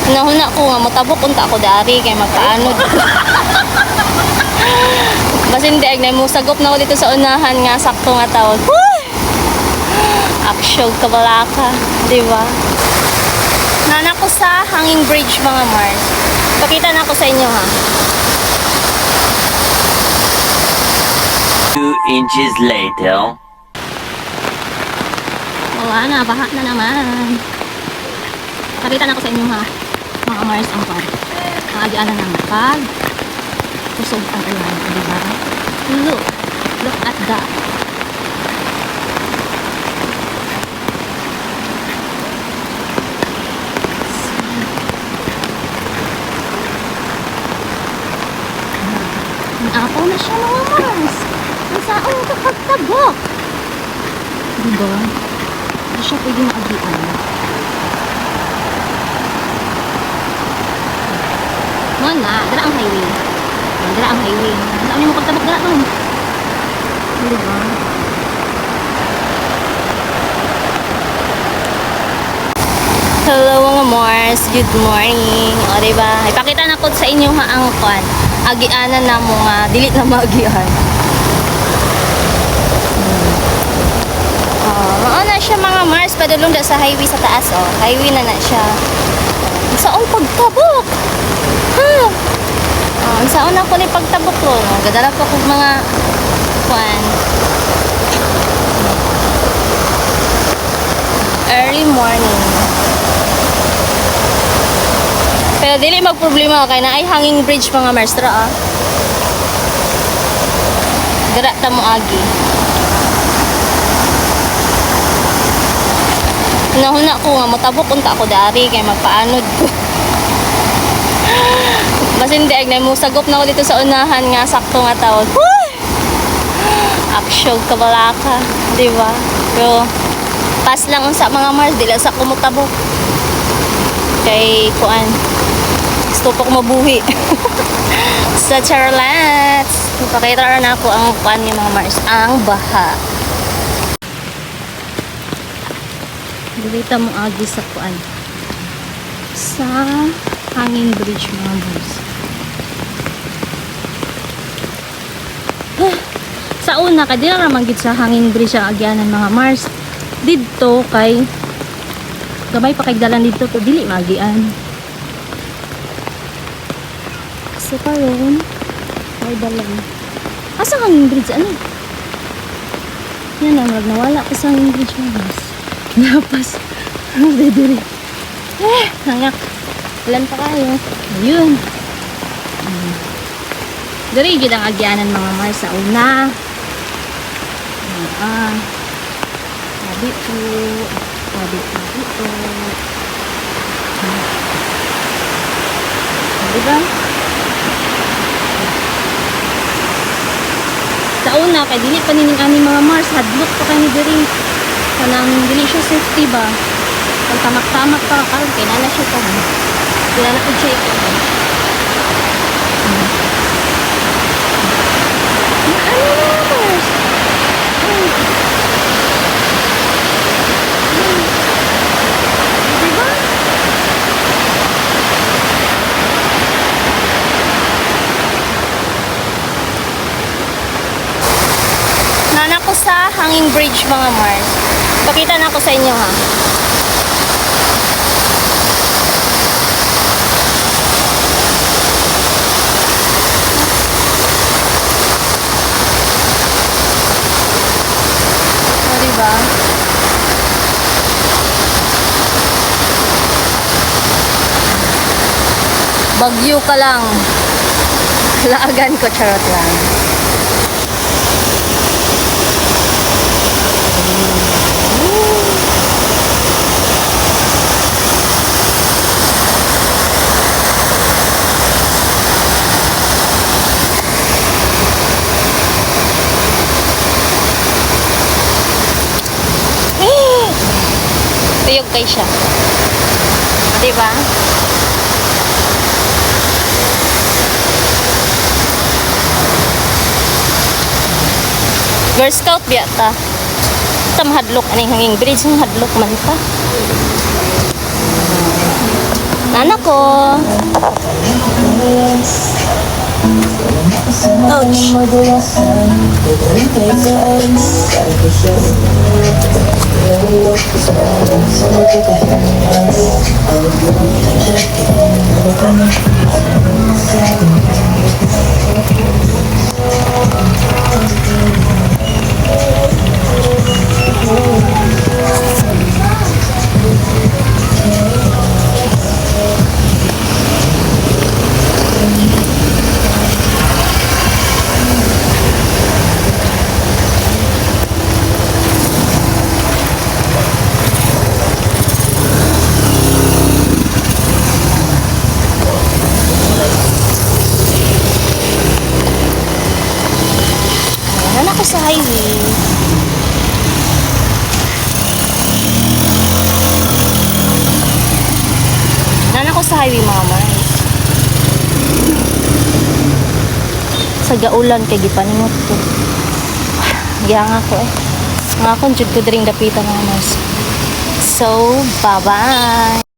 Nahuna ko nga motabok unta ako dari kay magpaanod. Basin di ay musagop na ako dito sa unahan nga sakto nga tawag. Aksyon kabalaka, di ba? Nana ko sa hanging bridge mga Mars. Pakita na ako sa inyo ha. 2 inches later. Wala na, baha na naman. Pakita na ako sa inyo ha. Mga Mars ang pan. Ang adyaan na naman. Pag kusog ang ulan, di ba? Look at that. Ako na siya mga Mars. Ang saong kapagtabok. Diba? Hindi siya pwedeng agian. Muna, dala ang highway. Dala ang highway. Saan mo pagtabok dala nun? Diba? Hello mga Mars. Good morning. O diba? Ipakita na ko sa inyo ha ang kwan. Agianan na mo nga, dilit na maagian. Mauna siya mga Mars, padulong da sa highway sa taas, oh. Highway na siya. Saan pagtabok? Saan ako ni pagtabok ko? Gadala ko kung mga kwan. Early morning. Pero dili magproblema kay na ay hanging bridge mga Mars tra ah. Dira ta mo agi. Nahuna ko nga motabok unta ako dari kay magpaanod ko. Basin di ay musagop na ako dito sa unahan nga sakto nga tawag. Aksyon kabalaka, di ba? Pero pas lang unsa mga Mars dili sa kumutabok. Kay kuan gusto ko mabuhi. Sa Charlotte ipakita na ako ang kuan ni mga Mars ang baha. Dito mo agi sa kuan sa hanging bridge mga Mars. Sa una ka di na namanggit sa hanging bridge ang agyanan mga Mars. Dito kay gamay pa kay dalan dito to dili magian. So karon ay dalan. Asa hanging bridge ano? Yan ang nawala pa sa hanging bridge mga Mars. Napas. Dili. Hangak. Ilan pa kayo? Ayun. Dari gid ang agyanan mga Mars sa una. Dito. Dito. Diba? Sa una, kay dili pa nining ani mga Mars, hadlok pa kay ni diri. Kanang dili siya safety ba? Kung tamak-tamak pa karon kay nana siya pa. Kaya na siya ito. Nana ko sa hanging bridge mga Mars. Pakita na ako sa inyo ha. O diba? Bagyo ka lang. Laagan ko, charot lang. Tuyog kay siya. Diba? Girl Scout biya ta. Ita mahadlok aning hanging bridge ng hadlok man ta. Anak ko. Ouch. Ayan ako sa highway. Ayan ako sa highway mga Mars. Sa gaulan kay gipaningot ko. Giyang ako eh. Nga akong jud ko dring dapitan mga Mars. So, bye-bye!